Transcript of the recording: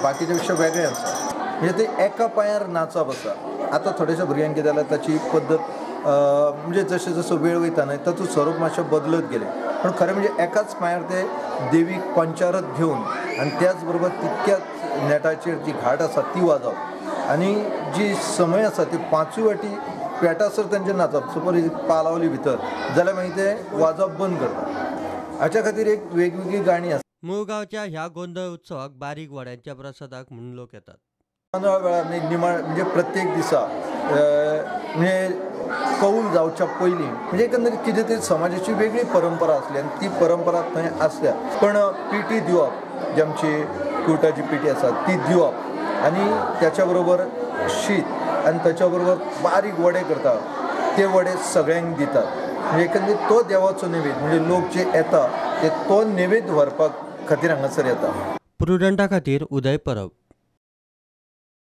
बाकीच्या पेक्षा वेगळें आसा म्हणजे ते एका पांयार नाचप आसा. आतां थोड्याशा भुरग्यांक कितें जाल्यार ताची पद्दत म्हणजे जसो जसो वेळ वयता न्हय ताचो स्वरूप मातशें बदलत गेलें. पण खरें म्हणजे एकाच पांयार ते देवीक पंचारत घेवन आनी त्याच बरोबर तितक्याच नेटाचेर जी घाट आसा ती वाजोवप आनी जी समय आसा ती पांचूय वाटी पेटासर तांचें नाचप. सपोज पालावली भितर जाल्यार मागीर ते वाजप बंद करता. हाच्या खातीर एक वेगवेगळी गाणी आसा. मुळगांवच्या ह्या गोंधळ उत्सवाक बारीक वड्यांच्या प्रसादाक म्हणून लोक येतात. तांदळा वेळार निमाण म्हणजे प्रत्येक दिसा म्हणजे कौल जावच्या पयलीं म्हणजे एकंदरीत कितें तरी समाजाची वेगळी परंपरा आसली आनी ती परंपरा थंय आसल्या. पण पिठी दिवप जी आमची कुर्टाची पिठी आसा ती दिवप आनी त्याच्या बरोबर शीत आनी ताच्या बरोबर बारीक वडे करता ते वडे सगळ्यांक दितात. म्हणजे एकंदरीत तो देवाचो नैवेद्य म्हणजे लोक जे येता ते तो नैवेद्य व्हरपाक खातीर हांगासर येता. प्रुडंटा खातीर उदय परब.